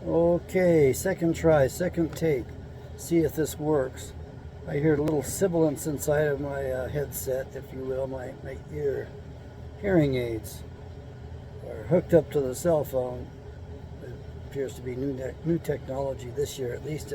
Okay, second try, second take. See if this works. I hear little sibilance inside of my headset, if you will, my ear hearing aids are hooked up to the cell phone. It appears to be new technology this year, at least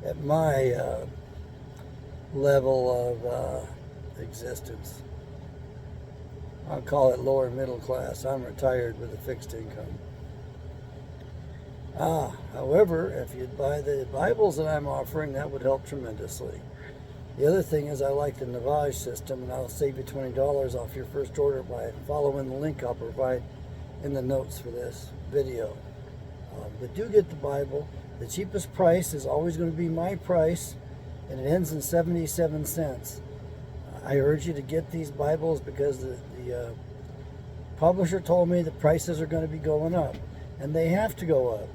at my level of existence. I'll call it lower middle class. I'm retired with a fixed income. However, if you'd buy the Bibles that I'm offering, that would help tremendously. The other thing is I like the Navage system, and I'll save you $20 off your first order by following the link I'll provide in the notes for this video. But do get the Bible. The cheapest price is always going to be my price, and it ends in 77 cents. I urge you to get these Bibles because the publisher told me the prices are going to be going up, and they have to go up.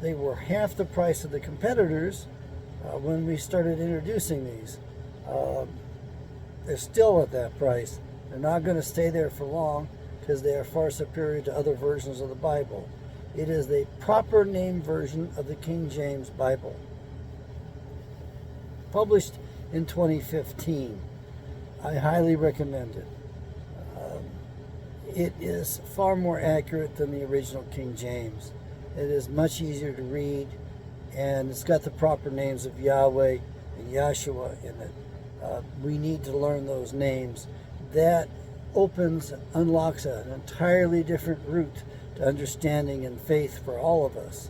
They were half the price of the competitors when we started introducing these. They're still at that price. They're not going to stay there for long because they are far superior to other versions of the Bible. It is the proper name version of the King James Bible, published in 2015. I highly recommend it. It is far more accurate than the original King James. It is much easier to read, and it's got the proper names of Yahweh and Yahshua in it. We need to learn those names. That unlocks an entirely different route to understanding and faith for all of us.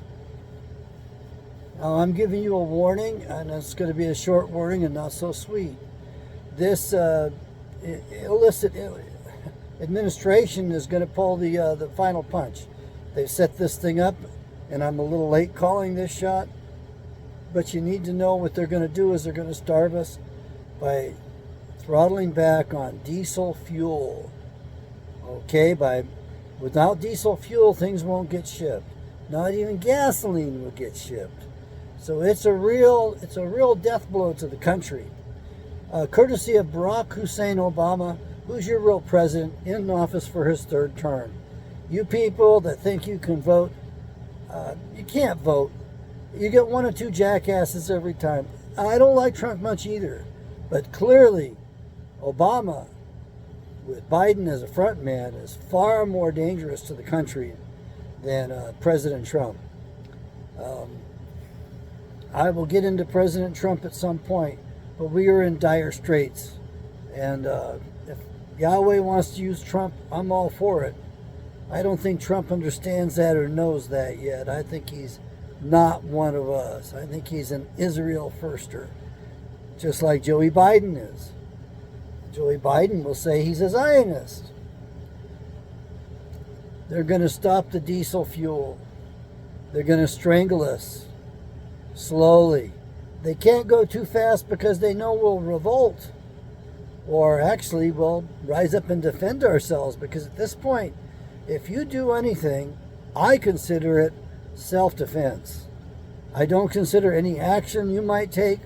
Now, I'm giving you a warning, and it's going to be a short warning and not so sweet. This illicit administration is going to pull the final punch. They've set this thing up, and I'm a little late calling this shot, but you need to know what they're going to do is they're going to starve us by throttling back on diesel fuel. Okay, without diesel fuel, things won't get shipped. Not even gasoline will get shipped. So it's a real death blow to the country. Courtesy of Barack Hussein Obama, who's your real president in office for his third term. You people that think you can vote, you can't vote. You get one or two jackasses every time. I don't like Trump much either, but clearly Obama, with Biden as a front man, is far more dangerous to the country than President Trump. I will get into President Trump at some point, but we are in dire straits. And if Yahweh wants to use Trump, I'm all for it. I don't think Trump understands that or knows that yet. I think he's not one of us. I think he's an Israel firster, just like Joey Biden is. Joey Biden will say he's a Zionist. They're going to stop the diesel fuel. They're going to strangle us slowly. They can't go too fast because they know we'll revolt, or actually we'll rise up and defend ourselves, because at this point, if you do anything, I consider it self-defense. I don't consider any action you might take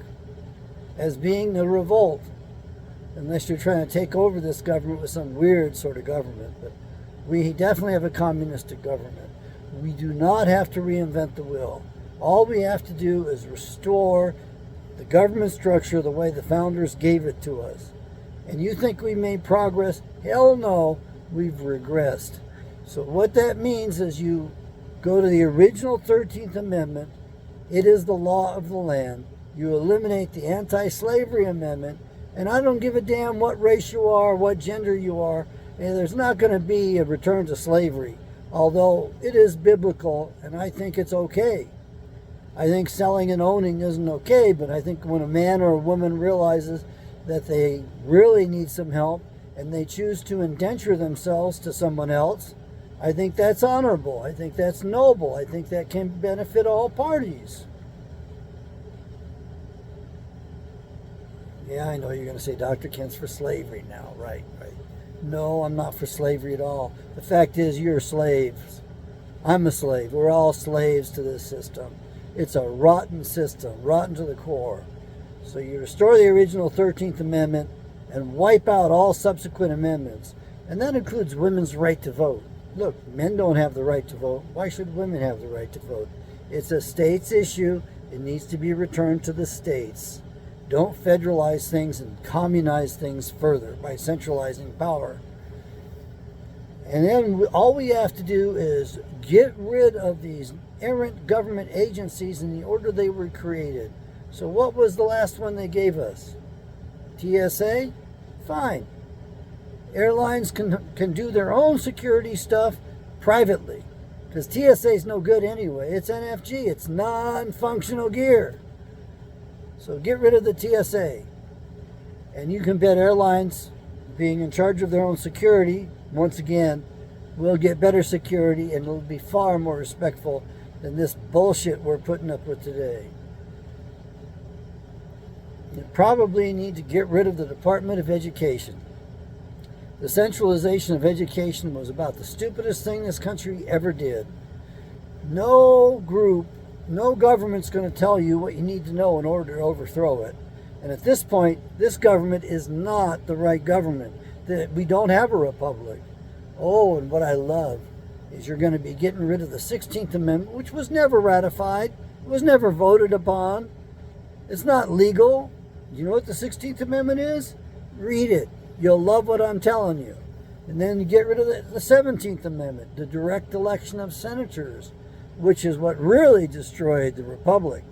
as being a revolt, unless you're trying to take over this government with some weird sort of government. But we definitely have a communistic government. We do not have to reinvent the wheel. All we have to do is restore the government structure the way the founders gave it to us. And you think we made progress? Hell no, we've regressed. So what that means is you go to the original 13th Amendment. It is the law of the land. You eliminate the anti-slavery amendment, and I don't give a damn what race you are, what gender you are, and there's not going to be a return to slavery, although it is biblical, and I think it's okay. I think selling and owning isn't okay, but I think when a man or a woman realizes that they really need some help and they choose to indenture themselves to someone else, I think that's honorable. I think that's noble. I think that can benefit all parties. Yeah, I know you're going to say Dr. Kent's for slavery now. Right. No, I'm not for slavery at all. The fact is, you're slaves. I'm a slave. We're all slaves to this system. It's a rotten system, rotten to the core. So you restore the original 13th Amendment and wipe out all subsequent amendments. And that includes women's right to vote. Look, men don't have the right to vote. Why should women have the right to vote? It's a states issue. It needs to be returned to the states. Don't federalize things and communize things further by centralizing power. And then all we have to do is get rid of these errant government agencies in the order they were created. So what was the last one they gave us? TSA? Fine. Airlines can do their own security stuff privately, because TSA is no good anyway. It's NFG. It's non-functional gear. So get rid of the TSA. And you can bet airlines being in charge of their own security, once again, will get better security and will be far more respectful than this bullshit we're putting up with today. You probably need to get rid of the Department of Education. The centralization of education was about the stupidest thing this country ever did. No group, no government's going to tell you what you need to know in order to overthrow it. And at this point, this government is not the right government. We don't have a republic. Oh, and what I love is you're going to be getting rid of the 16th Amendment, which was never ratified. It was never voted upon. It's not legal. You know what the 16th Amendment is? Read it. You'll love what I'm telling you. And then you get rid of the 17th Amendment, the direct election of senators, which is what really destroyed the republic.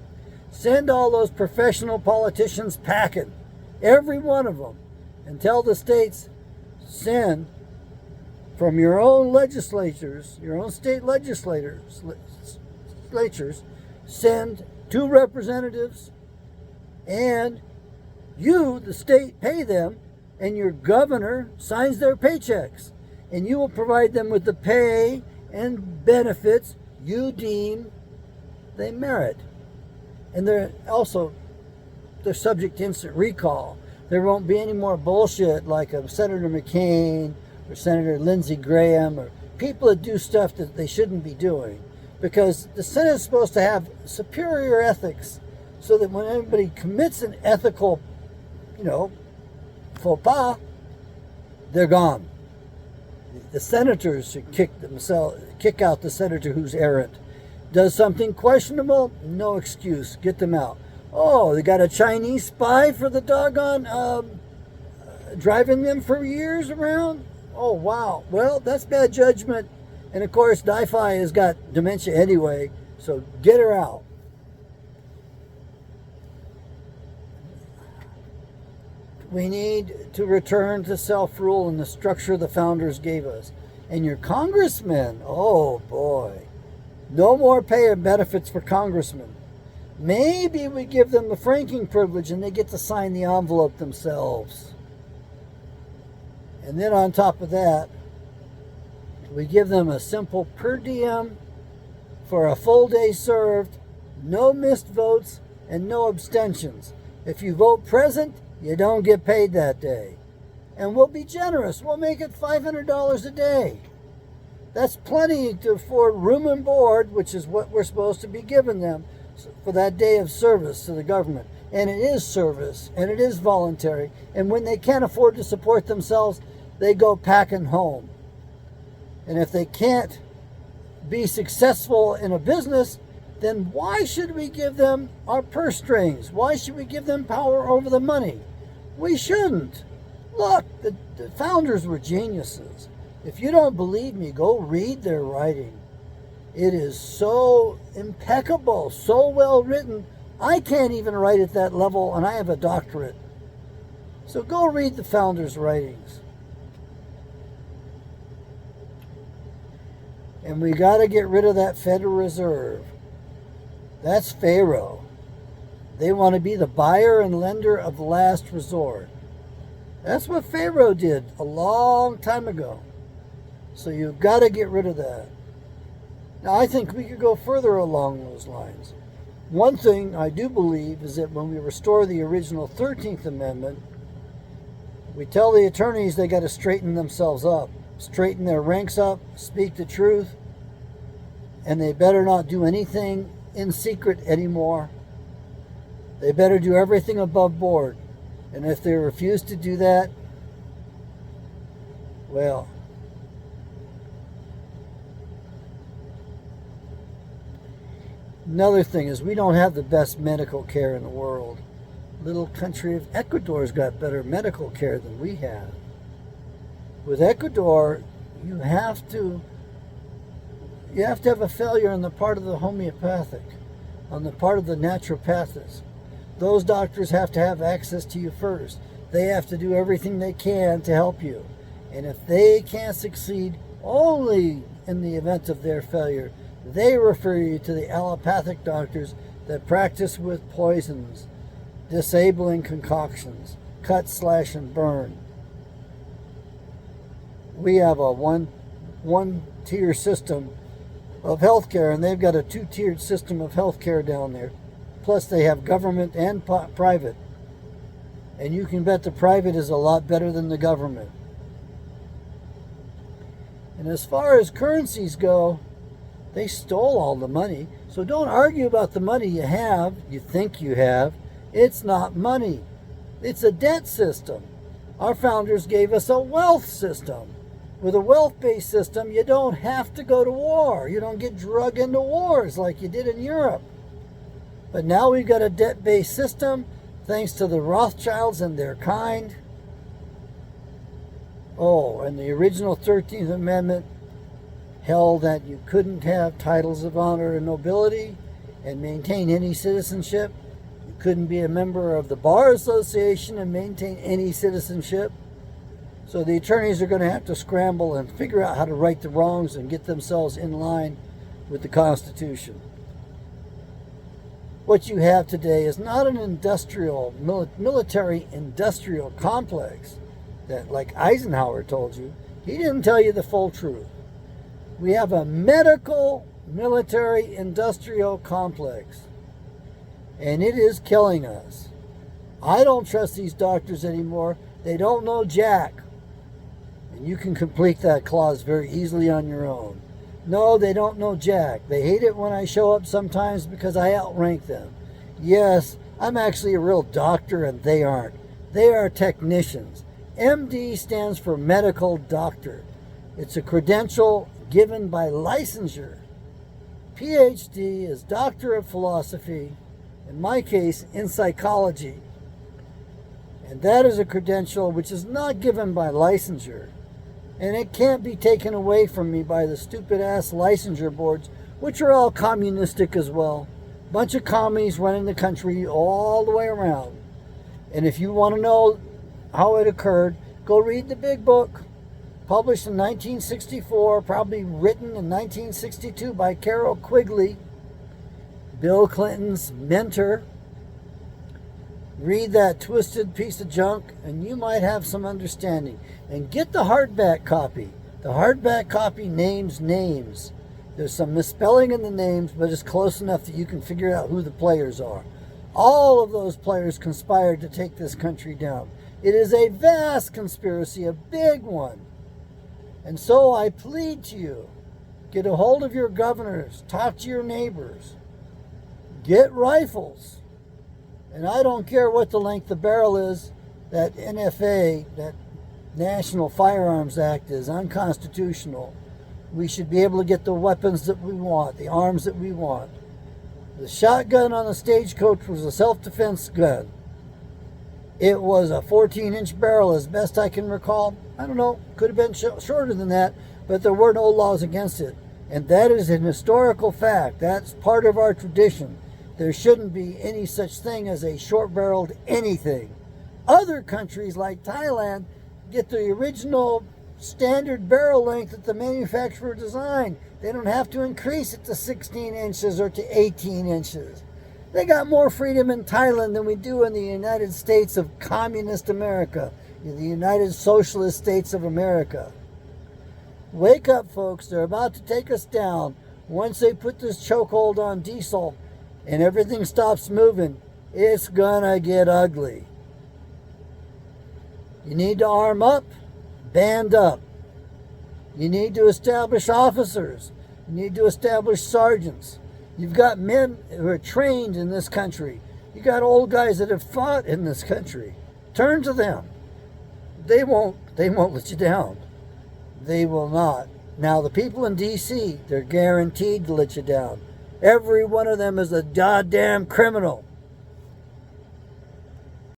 Send all those professional politicians packing, every one of them, and tell the states, send from your own legislatures, your own state legislatures, send 2 representatives, and you, the state, pay them, and your governor signs their paychecks, and you will provide them with the pay and benefits you deem they merit. And they're subject to instant recall. There won't be any more bullshit like a Senator McCain or Senator Lindsey Graham or people that do stuff that they shouldn't be doing, because the Senate is supposed to have superior ethics, so that when anybody commits an ethical, faux pas, they're gone. The senators should kick out the senator who's errant. Does something questionable? No excuse. Get them out. Oh, they got a Chinese spy for the doggone driving them for years around? Oh, wow. Well, that's bad judgment. And, of course, Di-Fi has got dementia anyway, so get her out. We need to return to self-rule and the structure the founders gave us. And your congressmen, oh boy, no more pay and benefits for congressmen. Maybe we give them the franking privilege and they get to sign the envelope themselves. And then on top of that, we give them a simple per diem for a full day served, no missed votes, and no abstentions. If you vote present, you don't get paid that day. And we'll be generous. We'll make it $500 a day. That's plenty to afford room and board, which is what we're supposed to be giving them for that day of service to the government. And it is service, and it is voluntary. And when they can't afford to support themselves, they go packing home. And if they can't be successful in a business, then why should we give them our purse strings? Why should we give them power over the money? We shouldn't. Look, the founders were geniuses. If you don't believe me, go read their writing. It is so impeccable, so well written. I can't even write at that level, and I have a doctorate. So go read the founders' writings. And we got to get rid of that Federal Reserve. That's Pharaoh. They want to be the buyer and lender of last resort. That's what Pharaoh did a long time ago. So you've got to get rid of that. Now, I think we could go further along those lines. One thing I do believe is that when we restore the original 13th Amendment, we tell the attorneys they got to straighten themselves up, straighten their ranks up, speak the truth, and they better not do anything in secret anymore. They better do everything above board. And if they refuse to do that, well, Another thing is we don't have the best medical care in the world. Little country of Ecuador's got better medical care than we have. With Ecuador, you have to have a failure on the part of the homeopathic, on the part of the naturopathists. Those doctors have to have access to you first. They have to do everything they can to help you. And if they can't succeed, only in the event of their failure, they refer you to the allopathic doctors that practice with poisons, disabling concoctions, cut, slash, and burn. We have a one-tier system of healthcare, and they've got a two-tiered system of healthcare down there. Plus, they have government and private. And you can bet the private is a lot better than the government. And as far as currencies go, they stole all the money. So don't argue about the money you have, you think you have. It's not money. It's a debt system. Our founders gave us a wealth system. With a wealth-based system, you don't have to go to war. You don't get drug into wars like you did in Europe. But now we've got a debt-based system, thanks to the Rothschilds and their kind. Oh, and the original 13th Amendment held that you couldn't have titles of honor and nobility and maintain any citizenship. You couldn't be a member of the Bar Association and maintain any citizenship. So the attorneys are going to have to scramble and figure out how to right the wrongs and get themselves in line with the Constitution. What you have today is not an military-industrial complex that, like Eisenhower told you. He didn't tell you the full truth. We have a medical, military-industrial complex, and it is killing us. I don't trust these doctors anymore. They don't know jack. And you can complete that clause very easily on your own. No, they don't know jack. They hate it when I show up sometimes because I outrank them. Yes, I'm actually a real doctor and they aren't. They are technicians. MD stands for medical doctor. It's a credential given by licensure. PhD is Doctor of Philosophy, in my case, in psychology. And that is a credential which is not given by licensure. And it can't be taken away from me by the stupid-ass licensure boards, which are all communistic as well. Bunch of commies running the country all the way around. And if you want to know how it occurred, go read the big book, published in 1964, probably written in 1962 by Carol Quigley, Bill Clinton's mentor. Read that twisted piece of junk and you might have some understanding. And get the hardback copy. The hardback copy names names. There's some misspelling in the names, but it's close enough that you can figure out who the players are. All of those players conspired to take this country down. It is a vast conspiracy, a big one. And so I plead to you, get a hold of your governors, talk to your neighbors, get rifles. And I don't care what the length of barrel is, that NFA, that National Firearms Act, is unconstitutional. We should be able to get the weapons that we want, the arms that we want. The shotgun on the stagecoach was a self-defense gun. It was a 14-inch barrel as best I can recall. I don't know, could have been shorter than that, but there were no laws against it. And that is an historical fact. That's part of our tradition. There shouldn't be any such thing as a short-barreled anything. Other countries like Thailand get the original standard barrel length that the manufacturer designed. They don't have to increase it to 16 inches or to 18 inches. They got more freedom in Thailand than we do in the United States of Communist America, in the United Socialist States of America. Wake up, folks. They're about to take us down. Once they put this chokehold on diesel and everything stops moving, it's gonna get ugly. You need to arm up, band up. You need to establish officers. You need to establish sergeants. You've got men who are trained in this country. You got old guys that have fought in this country. Turn to them. They won't let you down. They will not. Now, the people in D.C., they're guaranteed to let you down. Every one of them is a goddamn criminal.